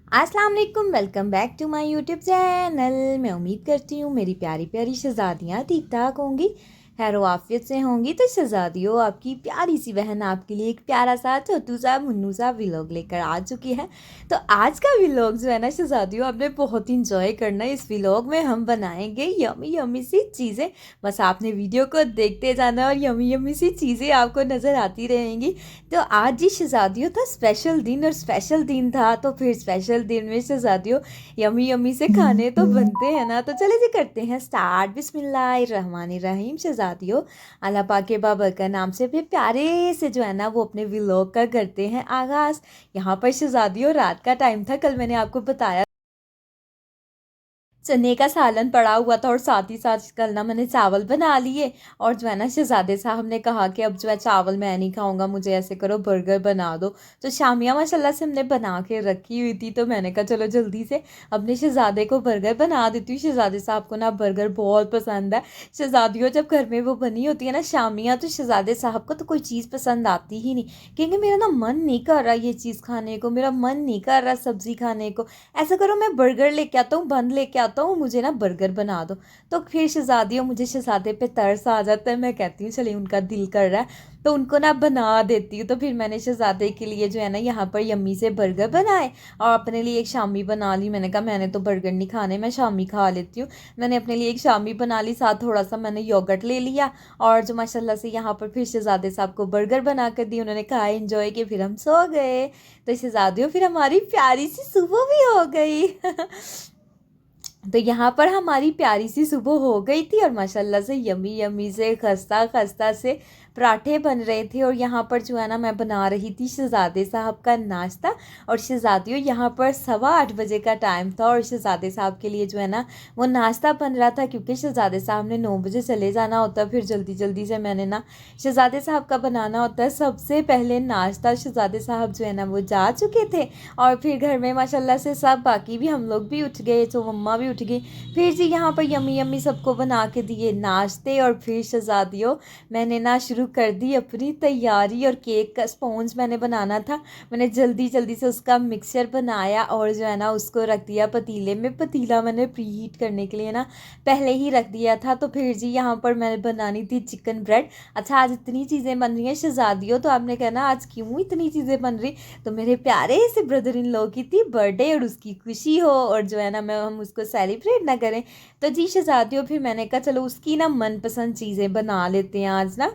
अस्सलाम वालेकुम, welcome back to my YouTube channel. मैं उम्मीद करती हूँ मेरी प्यारी प्यारी शहज़ादियाँ ठीक ठाक होंगी, खैर आफियत से होंगी। तो शहज़ादियों, आपकी प्यारी सी बहन आपके लिए एक प्यारा सा छोटू सा मुन्नू सा व्लॉग लेकर आ चुकी है। तो आज का व्लॉग जो है ना शहज़ादियों, आपने बहुत इंजॉय करना है। इस व्लॉग में हम बनाएंगे यमी यमी सी चीज़ें। बस आपने वीडियो को देखते जाना और यमी यमी सी चीज़ें आपको नज़र आती रहेंगी। तो आज जी शहज़ादियों था स्पेशल दिन, और स्पेशल दिन था तो फिर स्पेशल दिन में शहज़ादियों यमी यमी से खाने तो बनते हैं ना। तो चले जी करते हैं स्टार्ट। बिस्मिल्लाहिर्रहमानिर्रहीम। शहज़ादियों, अल्लाह पाक के बाबरकत नाम से फिर प्यारे से जो है ना वो अपने व्लॉग का करते हैं आगाज़। यहाँ पर शहज़ादियों रात का टाइम था, कल मैंने आपको बताया चने का सालन पड़ा हुआ था, और साथ ही साथ कल ना मैंने चावल बना लिए। और जो है ना शहज़ादे साहब ने कहा कि अब जो है चावल मैं नहीं खाऊंगा, मुझे ऐसे करो बर्गर बना दो। तो शामिया माशाल्लाह से हमने बना के रखी हुई थी, तो मैंने कहा चलो जल्दी से अपने शहज़ादे को बर्गर बना देती हूँ। शहज़ादे साहब को ना बर्गर बहुत पसंद है। शहज़ादियों जब घर में वो बनी होती है ना शामिया, तो शहज़ादे साहब को तो कोई चीज़ पसंद आती ही नहीं। क्योंकि मेरा ना मन नहीं कर रहा ये चीज़ खाने को, मेरा मन नहीं कर रहा सब्ज़ी खाने को। ऐसा करो मैं बर्गर लेके आता हूँ, बन लेके आता हूँ, मुझे ना बर्गर बना दो। तो फिर शहज़ादियों, मुझे शहज़ादे पे तरस आ जाता है। मैं कहती हूँ चलिए उनका दिल कर रहा है तो उनको ना बना देती हूँ। तो फिर मैंने शहज़ादे के लिए जो है ना यहाँ पर यम्मी से बर्गर बनाए, और अपने लिए एक शामी बना ली। मैंने कहा मैंने तो बर्गर नहीं खाने, मैं शामी खा लेती हूँ। मैंने अपने लिए एक शामी बना ली, साथ थोड़ा सा मैंने योगर्ट ले लिया। और जो माशाल्लाह से यहाँ पर फिर शहज़ादे साहब को बर्गर बना कर दी, उन्होंने कहा एंजॉय किया, फिर हम सो गए। तो शहज़ादियों फिर हमारी प्यारी सी सुबह भी हो गई। तो यहाँ पर हमारी प्यारी सी सुबह हो गई थी, और माशाल्लाह से यमी यमी से खस्ता खस्ता से पराठे बन रहे थे। और यहाँ पर जो है ना मैं बना रही थी शहज़ादे साहब का नाश्ता। और शहज़ादियों यहाँ पर 8:15 बजे का टाइम था, और शहज़ादे साहब के लिए जो है ना वो नाश्ता बन रहा था, क्योंकि शहज़ादे साहब ने 9 बजे चले जाना होता है। फिर जल्दी जल्दी से मैंने ना शहज़ादे साहब का बनाना होता है सबसे पहले नाश्ता। शहज़ादे साहब जो है ना वो जा चुके थे, और फिर घर में माशाल्लाह से सब, बाकी भी हम लोग भी उठ गए, तो मम्मा भी उठ गई। फिर जी यहाँ पर यम्मी यम्मी सबको बना के दिए नाश्ते। और फिर शहज़ादियों, मैंने ना शुरू कर दी अपनी तैयारी। और केक का स्पॉन्ज मैंने बनाना था, मैंने जल्दी जल्दी से उसका मिक्सचर बनाया, और जो है ना उसको रख दिया पतीले में। पतीला मैंने प्री हीट करने के लिए ना पहले ही रख दिया था। तो फिर जी यहाँ पर मैंने बनानी थी चिकन ब्रेड। अच्छा, आज इतनी चीज़ें बन रही हैं शहज़ादियों, तो आपने कहना आज क्यों इतनी चीज़ें बन रही। तो मेरे प्यारे से ब्रदर इन लॉ की थी बर्थडे, और उसकी खुशी हो, और जो है ना मैं हम उसको सेलिब्रेट ना करें। तो जी शहज़ादियों, फिर मैंने कहा चलो उसकी ना मनपसंद चीज़ें बना लेते हैं आज ना।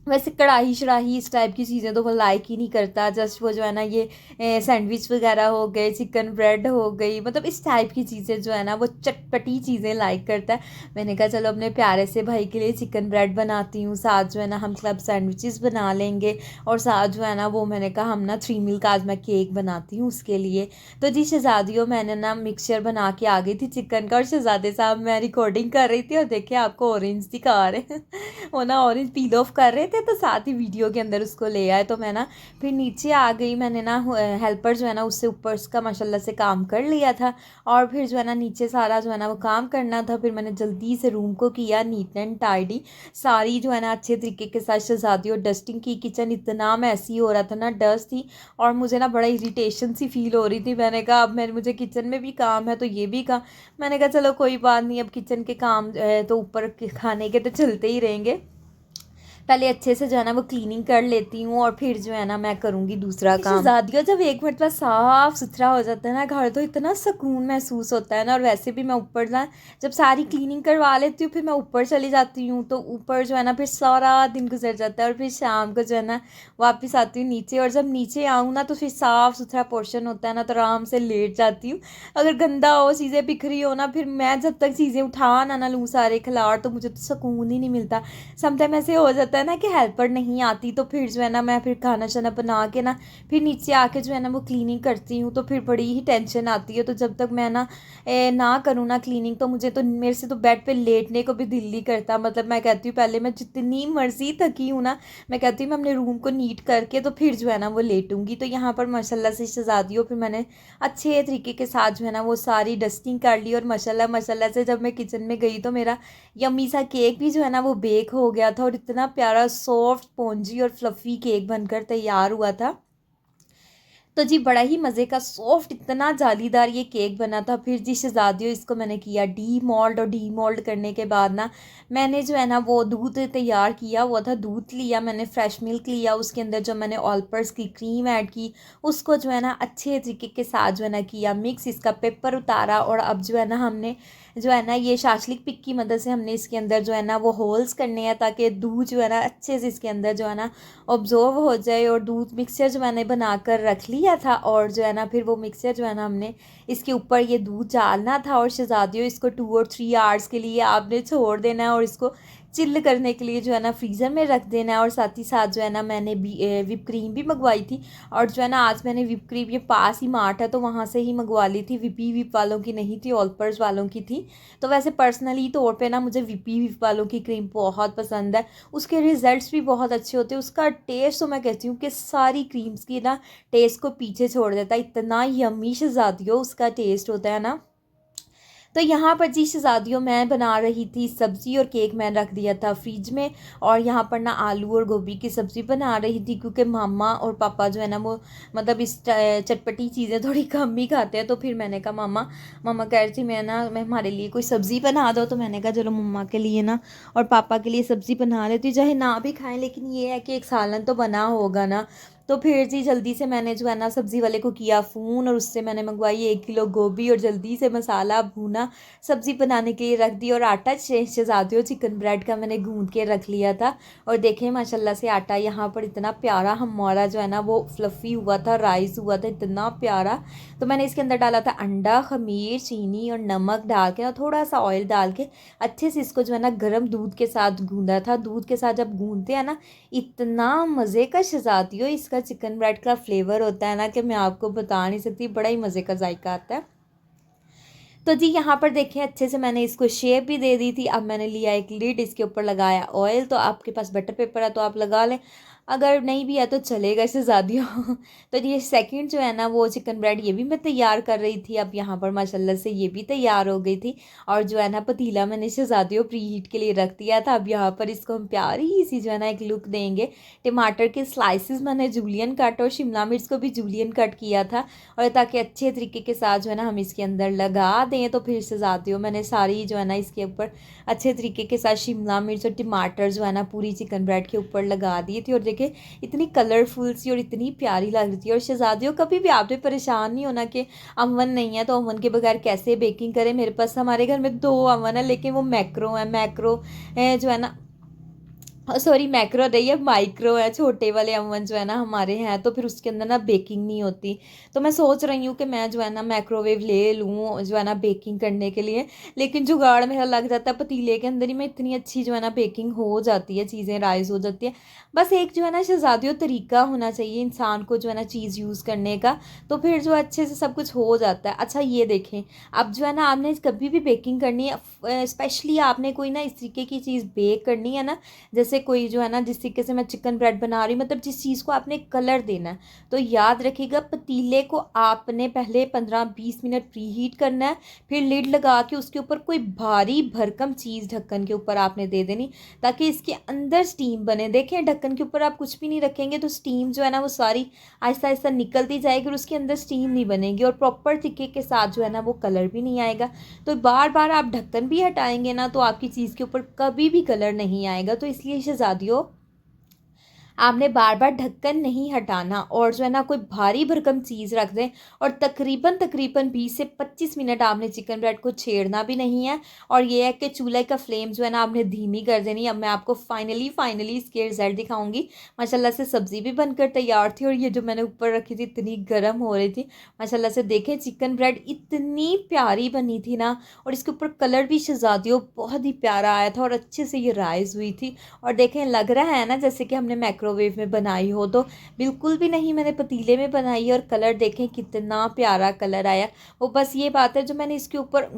वैसे कढ़ाई शढ़ाई इस टाइप की चीज़ें तो वो लाइक ही नहीं करता। जस्ट वो जो है ना ये सैंडविच वगैरह हो गए, चिकन ब्रेड हो गई, मतलब इस टाइप की चीज़ें जो है ना वो चटपटी चीज़ें लाइक करता है। मैंने कहा चलो अपने प्यारे से भाई के लिए चिकन ब्रेड बनाती हूँ, साथ जो है ना हम क्लब सैंडविचेस बना लेंगे। और साथ जो है ना वो मैंने कहा हम ना 3 मिल्क आज मैं केक बनाती हूँ उसके लिए। तो जी शहज़ादियों, मैंने ना मिक्सचर बना के आ गई थी चिकन का, और शहज़ादे साहब मैं रिकॉर्डिंग कर रही थी, और देखिए आपको ऑरेंज दिखा रहे वो ना ऑरेंज पील ऑफ कर रहे थे, तो साथ ही वीडियो के अंदर उसको ले आए। तो मैं ना फिर नीचे आ गई, मैंने ना हेल्पर जो है ना उससे ऊपर उसका माशाल्लाह से काम कर लिया था। और फिर जो है ना नीचे सारा जो है ना वो काम करना था। फिर मैंने जल्दी से रूम को किया नीट एंड टाइडी, सारी जो है ना अच्छे तरीके के साथ शहज़ादी और डस्टिंग की। किचन इतना मैसी हो रहा था ना, डस्ट थी, और मुझे ना बड़ा इरिटेशन सी फील हो रही थी। मैंने कहा अब मुझे किचन में भी काम है तो ये भी काम। मैंने कहा चलो कोई बात नहीं, अब किचन के काम तो ऊपर खाने के तो चलते ही रहेंगे, पहले अच्छे से जो है ना वो क्लीनिंग कर लेती हूँ, और फिर जो है ना मैं करूँगी दूसरा काम। शहज़ादियों, जब एक मिनट बाद साफ़ सुथरा हो जाता है ना घर, तो इतना सुकून महसूस होता है ना। और वैसे भी मैं ऊपर ना जब सारी क्लीनिंग करवा लेती हूँ, फिर मैं ऊपर चली जाती हूँ, तो ऊपर जो है ना फिर सारा दिन गुजर जाता है, और फिर शाम को जो है ना वापस आती हूँ नीचे। और जब नीचे आऊँ ना तो फिर साफ़ सुथरा पोर्शन होता है ना, तो आराम से लेट जाती हूँ। अगर गंदा हो, चीज़ें बिखरी हो ना, फिर मैं जब तक चीज़ें उठा ना लूँ सारे खिलाड़, तो मुझे तो सुकून ही नहीं मिलता। समटाइम ऐसे हो जाता है ना कि हेल्पर नहीं आती, तो फिर जो है ना मैं फिर खाना शाना बना के ना फिर नीचे आके जो है ना वो क्लीनिंग करती हूँ, तो फिर बड़ी ही टेंशन आती है। तो जब तक मैं ना करूँ ना क्लीनिंग, तो मुझे तो मेरे से तो बेड पे लेटने को भी दिल नहीं करता। मतलब मैं कहती हूँ पहले मैं जितनी मर्जी थकी हूँ ना, मैं कहती हूँ मैं अपने रूम को नीट करके तो फिर जो है ना वो लेटूंगी। तो यहाँ पर माशाल्लाह से शहज़ादियों, फिर मैंने अच्छे तरीके के साथ जो है ना वो सारी डस्टिंग कर ली। और माशाल्लाह माशाल्लाह से जब मैं किचन में गई, तो मेरा यम्मी सा केक भी जो है ना वो बेक हो गया था, और इतना प्यारा सॉफ्ट स्पॉन्जी और फ्लफ़ी केक बनकर तैयार हुआ था। तो जी बड़ा ही मज़े का सॉफ्ट इतना जालीदार ये केक बना था। फिर जी शहज़ादियों इसको मैंने किया डीमोल्ड, और डीमोल्ड करने के बाद ना मैंने जो है ना वो दूध तैयार किया हुआ था, दूध लिया मैंने, फ्रेश मिल्क लिया, उसके अंदर जो मैंने ऑलपर्स की क्रीम ऐड की, उसको जो है ना अच्छे तरीके के साथ जो है ना किया मिक्स, इसका पेपर उतारा, और अब जो है ना हमने जो है ना ये शाशलिक पिक की मदद से हमने इसके अंदर जो है ना वो होल्स करने हैं, ताकि दूध जो है ना अच्छे से इसके अंदर जो है ना ऑब्जॉर्व हो जाए। और दूध मिक्सचर जो मैंने बनाकर रख लिया था, और जो है ना फिर वो मिक्सचर जो है ना हमने इसके ऊपर ये दूध डालना था, और शहज़ादियों इसको 2 और 3 आवर्स के लिए आपने छोड़ देना है, और इसको चिल्ल करने के लिए जो है ना फ्रीज़र में रख देना है। और साथ ही साथ जो है ना मैंने विप क्रीम भी मंगवाई थी, और जो है ना आज मैंने विप क्रीम, ये पास ही मार्ट है तो वहाँ से ही मंगवा ली थी, विप वालों की नहीं थी, ऑलपर्स वालों की थी। तो वैसे पर्सनली तौर पे ना मुझे विप वालों की क्रीम बहुत पसंद है, उसके रिज़ल्ट्स भी बहुत अच्छे होते हैं, उसका टेस्ट तो मैं कहती हूँ कि सारी क्रीम्स की ना टेस्ट को पीछे छोड़ देता है, इतना यम्मी शहज़ादियों उसका टेस्ट होता है ना। तो यहाँ पर जी शहज़ादियों मैं बना रही थी सब्ज़ी, और केक मैंने रख दिया था फ्रिज में, और यहाँ पर ना आलू और गोभी की सब्ज़ी बना रही थी, क्योंकि मामा और पापा जो है ना वो मतलब इस चटपटी चीज़ें थोड़ी कम ही खाते हैं। तो फिर मैंने कहा मम्मा कह रही थी मैं हमारे लिए कोई सब्ज़ी बना दो, तो मैंने कहा चलो मम्मा के लिए ना और पापा के लिए सब्ज़ी बना लेती हूँ, चाहे ना भी खाएं लेकिन ये है कि एक सालन तो बना होगा ना। तो फिर जी जल्दी से मैंने जो है ना सब्ज़ी वाले को किया फ़ोन, और उससे मैंने मंगवाई 1 किलो गोभी, और जल्दी से मसाला भूना, सब्ज़ी बनाने के लिए रख दी, और आटा शहज़ादियों चिकन ब्रेड का मैंने गूंद के रख लिया था। और देखें माशाल्लाह से आटा यहाँ पर इतना प्यारा हमारा जो है ना वो फ्लफ़ी हुआ था, राइस हुआ था इतना प्यारा। तो मैंने इसके अंदर डाला था अंडा, खमीर, चीनी और नमक डाल के, और थोड़ा सा ऑयल डाल के अच्छे से इसको जो है ना गर्म दूध के साथ गूंदा था। दूध के साथ जब गूंदते हैं ना, इतना मज़े का शहज़ादियों इसका चिकन ब्रेड का फ्लेवर होता है ना कि मैं आपको बता नहीं सकती, बड़ा ही मज़े का जायका आता है। तो जी यहाँ पर देखें अच्छे से मैंने इसको शेप भी दे दी थी। अब मैंने लिया एक लिड, इसके ऊपर लगाया ऑयल, तो आपके पास बटर पेपर है तो आप लगा लें, अगर नहीं भी है तो चलेगा शहज़ादियों। तो ये सेकंड जो है ना वो चिकन ब्रेड ये भी मैं तैयार कर रही थी। अब यहाँ पर माशाल्लाह से ये भी तैयार हो गई थी, और जो है ना पतीला मैंने शहज़ादियों प्री हीट के लिए रख दिया था। अब यहाँ पर इसको हम प्यारी सी जो है ना एक लुक देंगे। टमाटर के स्लाइसिस मैंने जूलियन कट, और शिमला मिर्च को भी जूलियन कट किया था, और ताकि अच्छे तरीके के साथ जो है ना हम इसके अंदर लगा दें। तो फिर शहज़ादियों मैंने सारी जो है ना इसके ऊपर अच्छे तरीके के साथ शिमला मिर्च और टमाटर जो है ना पूरी चिकन ब्रेड के ऊपर लगा दिए थे, और देखे इतनी कलरफुल सी और इतनी प्यारी लग रही थी। और शहज़ादियों कभी भी आपने परेशान नहीं होना कि अवन नहीं है तो अवन के बगैर कैसे बेकिंग करें। मेरे पास हमारे घर में 2 अवन है, लेकिन वो मैक्रो है, मैक्रो जो है ना सॉरी मैक्रो नहीं है, माइक्रो है, छोटे वाले अवन जो है ना हमारे हैं, तो फिर उसके अंदर ना बेकिंग नहीं होती। तो मैं सोच रही हूँ कि मैं जो है ना माइक्रोवेव ले लूँ जो है ना बेकिंग करने के लिए, लेकिन जुगाड़ मेरा लग जाता है पतीले के अंदर ही में, इतनी अच्छी जो है ना बेकिंग हो जाती है, चीज़ें राइज हो जाती है। बस एक जो है ना शहज़ादियों तरीका होना चाहिए इंसान को जो है ना चीज़ यूज़ करने का, तो फिर जो अच्छे से सब कुछ हो जाता है। अच्छा ये देखें, अब जो है ना आपने कभी भी बेकिंग करनी है, स्पेशली आपने कोई ना इस तरीके की चीज़ बेक करनी है ना, जैसे कोई जो है ना जिस तरीके से मैं चिकन ब्रेड बना रही हूँ, मतलब जिस चीज़ को आपने कलर देना है, तो याद रखिएगा पतीले को आपने पहले 15-20 मिनट प्री हीट करना है, फिर लिड लगा के उसके ऊपर कोई भारी भरकम चीज़ ढक्कन के ऊपर आपने दे देनी, ताकि इसके अंदर स्टीम बने। देखें ढक्कन के ऊपर आप कुछ भी नहीं रखेंगे तो स्टीम जो है ना वो सारी आहिस्ता आहिस्ता निकलती जाएगी, और उसके अंदर स्टीम नहीं बनेगी, और प्रॉपर तरीके के साथ जो है ना वो कलर भी नहीं आएगा। तो बार बार आप ढक्कन भी हटाएंगे ना तो आपकी चीज़ के ऊपर कभी भी कलर नहीं आएगा। तो इसलिए शहज़ादियों आपने बार बार ढक्कन नहीं हटाना, और जो है ना कोई भारी भरकम चीज़ रख दें, और तकरीबन तकरीबन 20 से 25 मिनट आपने चिकन ब्रेड को छेड़ना भी नहीं है। और ये है कि चूल्हे का फ्लेम जो है ना आपने धीमी कर देनी। अब मैं आपको फाइनली इसके रिजल्ट दिखाऊंगी। माशाल्लाह से सब्ज़ी भी बनकर तैयार थी, और ये जो मैंने ऊपर रखी थी इतनी गर्म हो रही थी। माशाल्लाह से देखें चिकन ब्रेड इतनी प्यारी बनी थी ना, और इसके ऊपर कलर भी शहज़ादियों बहुत ही प्यारा आया था, और अच्छे से ये राइस हुई थी। और देखें लग रहा है ना जैसे कि हमने माइक्रोवेव में बनाई हो, तो बिल्कुल भी नहीं, मैंने पतीले में बनाई है। और कलर देखें कितना प्यारा कलर आया। वो बस ये बात है जो मैंने इसके ऊपर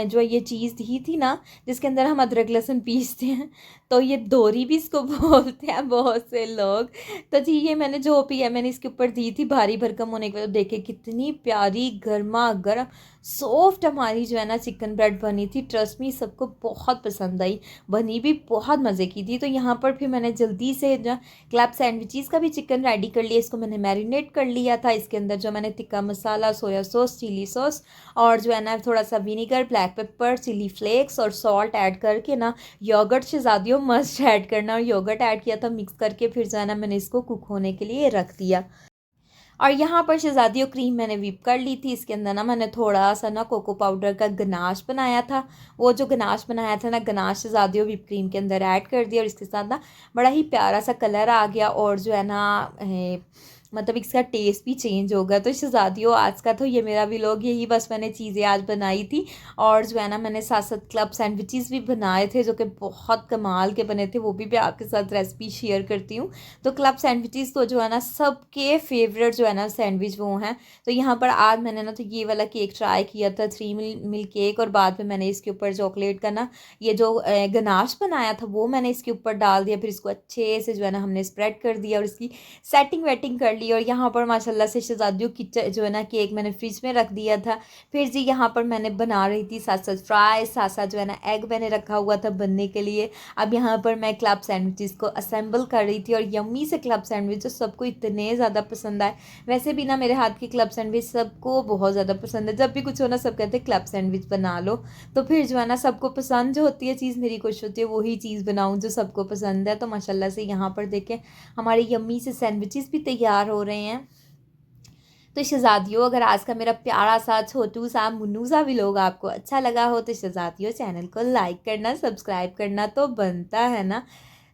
जो ये चीज़ दी थी ना जिसके अंदर हम अदरक लहसुन पीसते हैं, तो ये दोरी भी इसको बोलते हैं बहुत से लोग। तो जी ये मैंने जो पिया मैंने इसके ऊपर दी थी भारी भरकम होने की वजह, देखे कितनी प्यारी गर्मा गर्म सॉफ्ट हमारी जो है ना चिकन ब्रेड बनी थी। ट्रस्ट मी सबको बहुत पसंद आई, बनी भी बहुत मज़े की थी। तो यहाँ पर फिर मैंने जल्दी से जो क्लब सैंडविचेस का भी चिकन रेडी कर लिया। इसको मैंने मैरिनेट कर लिया था। इसके अंदर जो मैंने tikka masala, soya sauce, chilli sauce और जो है ना थोड़ा सा vinegar, black pepper, chilli flakes और सॉल्ट ऐड करके ना, योगर्ट शहज़ादियों मस्ट ऐड करना, और योगर्ट ऐड किया था मिक्स करके। फिर जो है ना मैंने इसको कुक होने के लिए रख दिया। और यहाँ पर शहज़ादियों क्रीम मैंने व्हिप कर ली थी। इसके अंदर ना मैंने थोड़ा सा ना कोको पाउडर का गनाश बनाया था। वो जो गनाश बनाया था ना, गनाश शहज़ादियों व्हिप क्रीम के अंदर ऐड कर दिया, और इसके साथ ना बड़ा ही प्यारा सा कलर आ गया, और जो है ना मतलब इसका टेस्ट भी चेंज होगा। तो शहज़ादियों आज का तो ये मेरा व्लॉग यही, बस मैंने चीज़ें आज बनाई थी। और जो है ना मैंने साथ साथ क्लब सैंडविचेस भी बनाए थे जो कि बहुत कमाल के बने थे, वो भी मैं आपके साथ रेसिपी शेयर करती हूँ। तो क्लब सैंडविचेस तो जो है ना सबके फेवरेट जो है ना सैंडविच वो हैं। तो यहाँ पर आज मैंने ना तो ये वाला केक ट्राई किया था, 3 मिल केक, और बाद में मैंने इसके ऊपर चॉकलेट का ना ये जो गनाश बनाया था वो मैंने इसके ऊपर डाल दिया। फिर इसको अच्छे से जो है ना हमने स्प्रेड कर दिया और इसकी सेटिंग वेटिंग कर ली। और यहाँ पर माशाल्लाह से शहज़ादियों किचन जो है ना केक मैंने फ्रिज में रख दिया था। फिर जी यहाँ पर मैंने बना रही थी साथ साथ फ्राई, साथ साथ जो है ना एग मैंने रखा हुआ था बनने के लिए। अब यहाँ पर मैं क्लब सैंडविचेस को असेंबल कर रही थी, और यम्मी से क्लब सैंडविच जो सबको इतने ज़्यादा पसंद आए। वैसे भी ना मेरे हाथ की क्लब सैंडविच सबको बहुत ज़्यादा पसंद है। जब भी कुछ हो ना सब कहते हैं क्लब सैंडविच बना लो। तो फिर जो है ना सबको पसंद जो होती है चीज़, मेरी कोशिश होती है वही चीज़ बनाऊँ जो सबको पसंद है। तो माशाल्लाह से यहाँ पर देखें हमारे यम्मी से सैंडविचेस भी तैयार हो रहे हैं। तो शहज़ादियों अगर आज का मेरा प्यारा सा छोटू सा मुन्नू सा व्लॉग आपको अच्छा लगा हो तो शहज़ादियों चैनल को लाइक करना, सब्सक्राइब करना तो बनता है ना।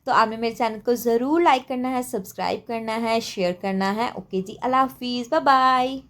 तो आपने मेरे चैनल को ज़रूर लाइक करना है, सब्सक्राइब करना है, शेयर करना है। ओके जी, अल्लाह हाफिज़, बाय बाय।